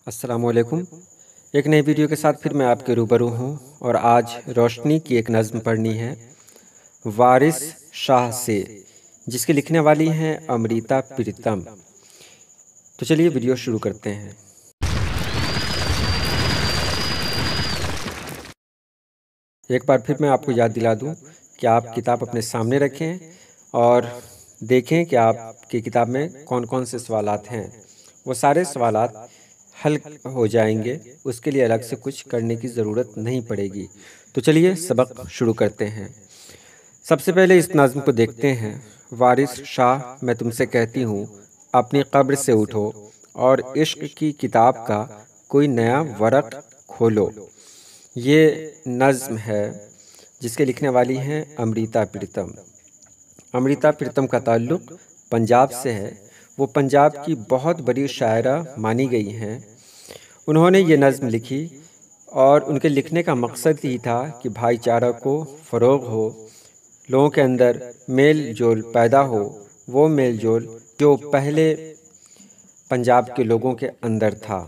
अस्सलाम वालेकुम। एक नई वीडियो के साथ फिर मैं आपके रूबरू हूँ और आज रोशनी की एक नज़्म पढ़नी है वारिस शाह से, जिसकी लिखने वाली हैं अमृता प्रीतम। तो चलिए वीडियो शुरू करते हैं। एक बार फिर मैं आपको याद दिला दूं कि आप किताब अपने सामने रखें और देखें कि आपकी किताब में कौन कौन से सवालात हैं। वो सारे सवालात हल हो जाएंगे, उसके लिए अलग से कुछ करने की ज़रूरत नहीं पड़ेगी। तो चलिए सबक शुरू करते हैं। सबसे पहले इस नज़्म को देखते हैं। वारिस शाह, मैं तुमसे कहती हूँ अपनी कब्र से उठो और इश्क की किताब का कोई नया वरक़ खोलो। ये नज़्म है जिसके लिखने वाली हैं अमृता प्रीतम। अमृता प्रीतम का ताल्लुक़ पंजाब से है। वो पंजाब की बहुत बड़ी शायरा मानी गई हैं। उन्होंने ये नज़्म लिखी और उनके लिखने का मकसद ही था कि भाईचारा को फ़रोग़ हो, लोगों के अंदर मेल जोल पैदा हो, वो मेल जोल जो पहले पंजाब के लोगों के अंदर था।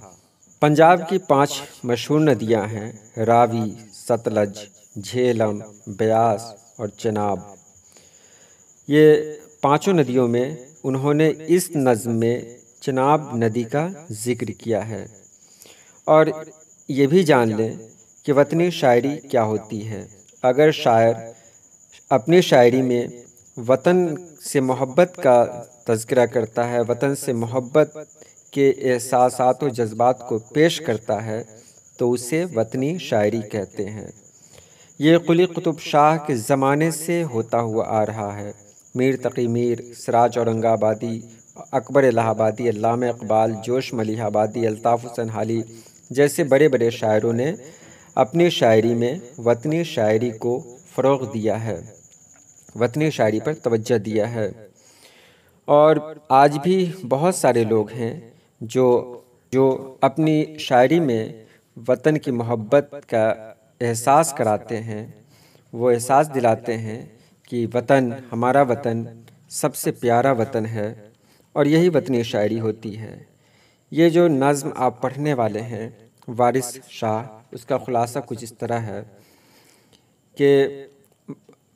पंजाब की 5 मशहूर नदियां हैं, रावी, सतलज, झेलम, ब्यास और चनाब। ये पांचों नदियों में उन्होंने इस नज़्म में चनाब नदी का ज़िक्र किया है। और ये भी जान लें कि वतनी शायरी क्या होती है। अगर शायर अपनी शायरी में वतन से मोहब्बत का तज़किरा करता है, वतन से मोहब्बत के एहसासात और जज्बात को पेश करता है, तो उसे वतनी शायरी कहते हैं। ये कुली कुतुब शाह के ज़माने से होता हुआ आ रहा है। मीर तक़ी मीर, सिराज औरंगाबादी, अकबर इलाहाबादी, अल्लामा इक़बाल, जोश मलिहाबादी, अल्ताफ़ हुसैन हाली जैसे बड़े बड़े शायरों ने अपनी शायरी में वतनी शायरी को फ़रोग़ दिया है, वतनी शायरी पर तवज्जो दिया है। और आज भी बहुत सारे लोग हैं जो अपनी शायरी में वतन की मोहब्बत का एहसास कराते हैं। वो एहसास दिलाते हैं कि वतन, हमारा वतन सबसे प्यारा वतन है और यही वतनी शायरी होती है। ये जो नज़्म आप पढ़ने वाले हैं वारिस शाह, उसका ख़ुलासा कुछ इस तरह है कि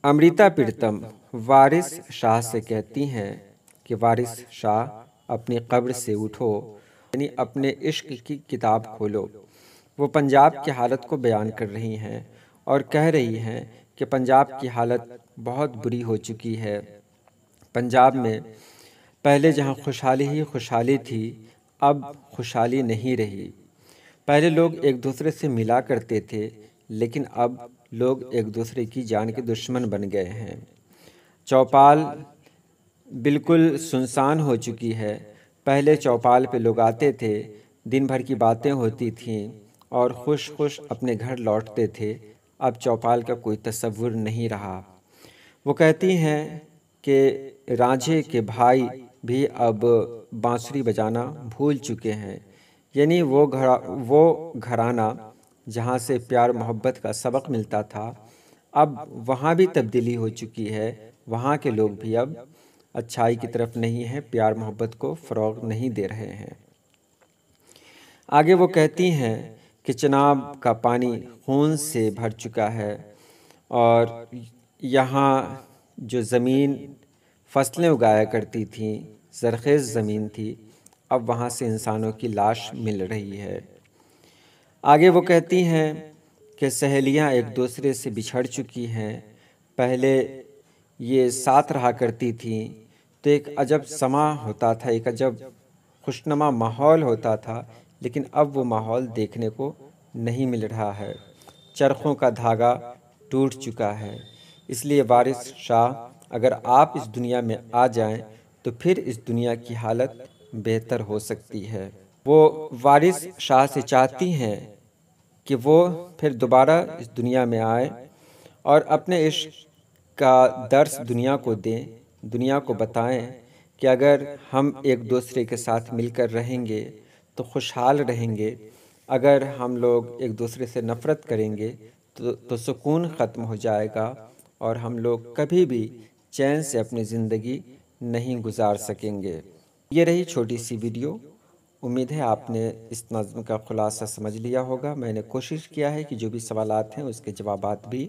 अमृता प्रीतम वारिस शाह से कहती हैं कि वारिस शाह अपनी कब्र से उठो, यानी अपने इश्क की किताब खोलो। वो पंजाब की हालत को बयान कर रही हैं और कह रही हैं कि पंजाब की हालत बहुत बुरी हो चुकी है। पंजाब में पहले जहाँ खुशहाली ही खुशहाली थी, अब खुशहाली नहीं रही। पहले लोग एक दूसरे से मिला करते थे, लेकिन अब लोग एक दूसरे की जान के दुश्मन बन गए हैं। चौपाल बिल्कुल सुनसान हो चुकी है। पहले चौपाल पे लोग आते थे, दिन भर की बातें होती थीं और खुश खुश अपने घर लौटते थे। अब चौपाल का कोई तसव्वुर नहीं रहा। वो कहती हैं कि रांझे के भाई भी अब बांसुरी बजाना भूल चुके हैं, यानी वो घराना जहाँ से प्यार मोहब्बत का सबक मिलता था, अब वहाँ भी तब्दीली हो चुकी है। वहाँ के लोग भी अब अच्छाई की तरफ नहीं हैं, प्यार मोहब्बत को फ़रोग़ नहीं दे रहे हैं। आगे वो कहती हैं कि चनाब का पानी खून से भर चुका है और यहाँ जो ज़मीन फसलें उगाया करती थीं, ज़रख़ेज़ ज़मीन थी, अब वहाँ से इंसानों की लाश मिल रही है। आगे वो कहती हैं कि सहेलियाँ एक दूसरे से बिछड़ चुकी हैं। पहले ये साथ रहा करती थीं तो एक अजब समा होता था, एक अजब खुशनुमा माहौल होता था, लेकिन अब वो माहौल देखने को नहीं मिल रहा है। चरखों का धागा टूट चुका है। इसलिए वारिस शाह, अगर आप इस दुनिया में आ जाएं तो फिर इस दुनिया की हालत बेहतर हो सकती है। वो वारिस शाह से चाहती हैं कि वो फिर दोबारा इस दुनिया में आए और अपने इश्क का दर्स दुनिया को दें, दुनिया को बताएं कि अगर हम एक दूसरे के साथ मिलकर रहेंगे तो खुशहाल रहेंगे। अगर हम लोग एक दूसरे से नफ़रत करेंगे तो सुकून ख़त्म हो जाएगा और हम लोग कभी भी चैन से अपनी ज़िंदगी नहीं गुजार सकेंगे। ये रही छोटी सी वीडियो। امید ہے آپ نے اس نظم کا خلاصہ سمجھ لیا ہوگا۔ میں نے کوشش کیا ہے کہ جو بھی سوالات ہیں اس کے جوابات بھی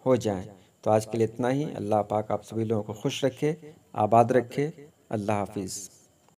ہو جائیں۔ تو آج کے لیے اتنا ہی۔ اللہ پاک آپ سبھی لوگوں کو خوش رکھے، آباد رکھے۔ اللہ حافظ۔